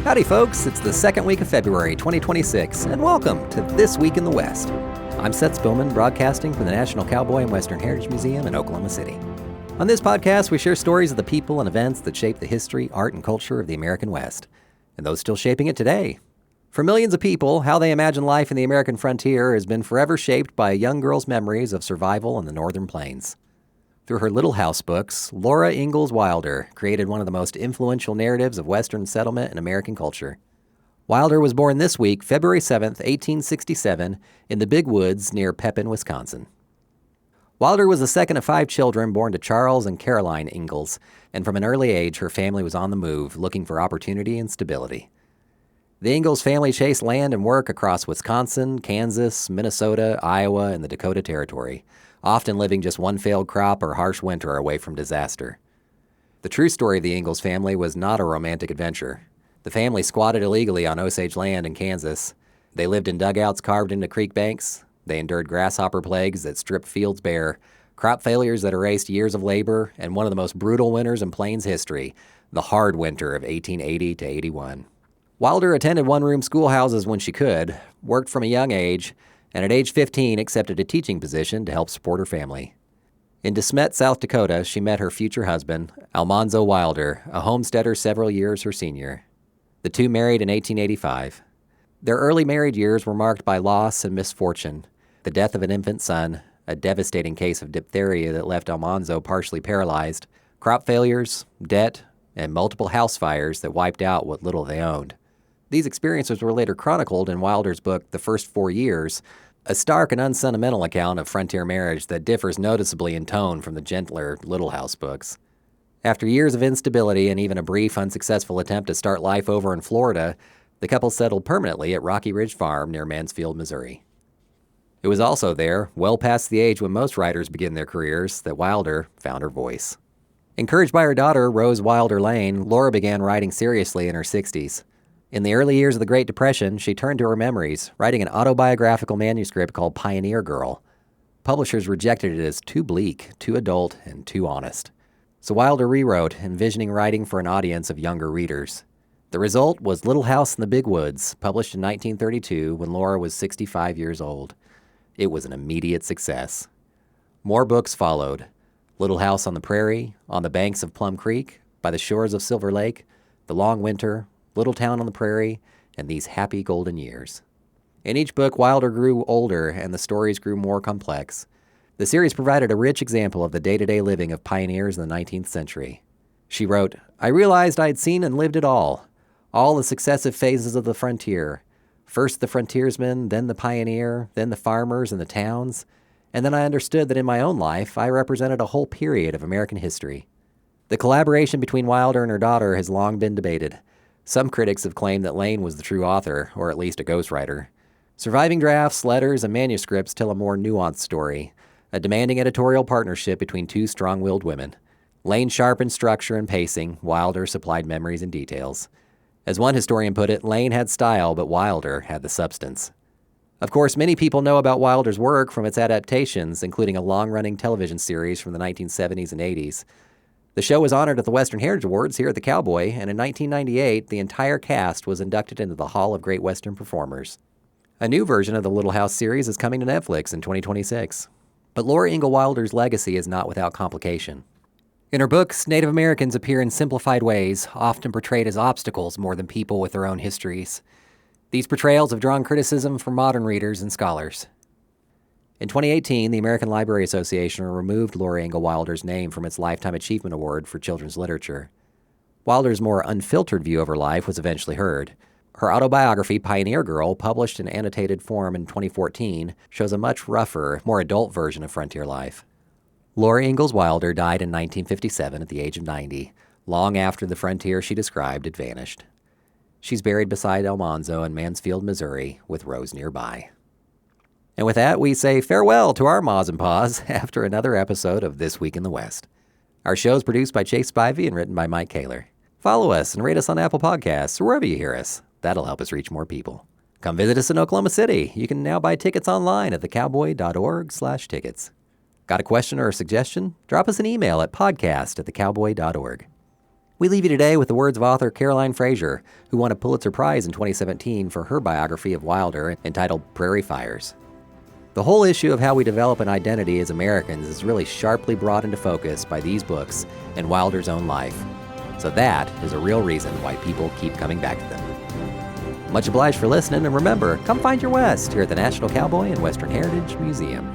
Howdy folks, it's the second week of February 2026, and welcome to This Week in the West. I'm Seth Spillman, broadcasting from the National Cowboy and Western Heritage Museum in Oklahoma City. On this podcast, we share stories of the people and events that shape the history, art, and culture of the American West, and those still shaping it today. For millions of people, how they imagine life in the American frontier has been forever shaped by a young girl's memories of survival in the northern plains. Through her Little House books, Laura Ingalls Wilder created one of the most influential narratives of Western settlement in American culture. Wilder was born this week, February 7, 1867, in the Big Woods near Pepin, Wisconsin. Wilder was the second of 5 children born to Charles and Caroline Ingalls, and from an early age her family was on the move, looking for opportunity and stability. The Ingalls family chased land and work across Wisconsin, Kansas, Minnesota, Iowa, and the Dakota Territory, often living just one failed crop or harsh winter away from disaster. The true story of the Ingalls family was not a romantic adventure. The family squatted illegally on Osage land in Kansas. They lived in dugouts carved into creek banks. They endured grasshopper plagues that stripped fields bare, crop failures that erased years of labor, and one of the most brutal winters in Plains history, the hard winter of 1880 to 81. Wilder attended one-room schoolhouses when she could, worked from a young age, and at age 15 accepted a teaching position to help support her family. In De Smet, South Dakota, she met her future husband, Almanzo Wilder, a homesteader several years her senior. The two married in 1885. Their early married years were marked by loss and misfortune, the death of an infant son, a devastating case of diphtheria that left Almanzo partially paralyzed, crop failures, debt, and multiple house fires that wiped out what little they owned. These experiences were later chronicled in Wilder's book, The First 4 Years, a stark and unsentimental account of frontier marriage that differs noticeably in tone from the gentler Little House books. After years of instability and even a brief, unsuccessful attempt to start life over in Florida, the couple settled permanently at Rocky Ridge Farm near Mansfield, Missouri. It was also there, well past the age when most writers begin their careers, that Wilder found her voice. Encouraged by her daughter, Rose Wilder Lane, Laura began writing seriously in her 60s. In the early years of the Great Depression, she turned to her memories, writing an autobiographical manuscript called Pioneer Girl. Publishers rejected it as too bleak, too adult, and too honest. So Wilder rewrote, envisioning writing for an audience of younger readers. The result was Little House in the Big Woods, published in 1932 when Laura was 65 years old. It was an immediate success. More books followed. Little House on the Prairie, On the Banks of Plum Creek, By the Shores of Silver Lake, The Long Winter, Little Town on the Prairie, and These Happy Golden Years. In each book, Wilder grew older and the stories grew more complex. The series provided a rich example of the day-to-day living of pioneers in the 19th century. She wrote, "I realized I had seen and lived it all the successive phases of the frontier. First the frontiersman, then the pioneer, then the farmers and the towns, and then I understood that in my own life I represented a whole period of American history." The collaboration between Wilder and her daughter has long been debated. Some critics have claimed that Lane was the true author, or at least a ghostwriter. Surviving drafts, letters, and manuscripts tell a more nuanced story, a demanding editorial partnership between two strong-willed women. Lane sharpened structure and pacing, Wilder supplied memories and details. As one historian put it, Lane had style, but Wilder had the substance. Of course, many people know about Wilder's work from its adaptations, including a long-running television series from the 1970s and 80s. The show was honored at the Western Heritage Awards here at the Cowboy, and in 1998, the entire cast was inducted into the Hall of Great Western Performers. A new version of the Little House series is coming to Netflix in 2026. But Laura Ingalls Wilder's legacy is not without complication. In her books, Native Americans appear in simplified ways, often portrayed as obstacles more than people with their own histories. These portrayals have drawn criticism from modern readers and scholars. In 2018, the American Library Association removed Laura Ingalls Wilder's name from its Lifetime Achievement Award for Children's Literature. Wilder's more unfiltered view of her life was eventually heard. Her autobiography, Pioneer Girl, published in annotated form in 2014, shows a much rougher, more adult version of frontier life. Laura Ingalls Wilder died in 1957 at the age of 90, long after the frontier she described had vanished. She's buried beside Almanzo in Mansfield, Missouri, with Rose nearby. And with that, we say farewell to our Ma's and Pa's after another episode of This Week in the West. Our show is produced by Chase Spivey and written by Mike Kaler. Follow us and rate us on Apple Podcasts or wherever you hear us. That'll help us reach more people. Come visit us in Oklahoma City. You can now buy tickets online at thecowboy.org/tickets. Got a question or a suggestion? Drop us an email at podcast@thecowboy.org. We leave you today with the words of author Caroline Fraser, who won a Pulitzer Prize in 2017 for her biography of Wilder entitled Prairie Fires. The whole issue of how we develop an identity as Americans is really sharply brought into focus by these books and Wilder's own life. So that is a real reason why people keep coming back to them. Much obliged for listening, and remember, come find your West here at the National Cowboy and Western Heritage Museum.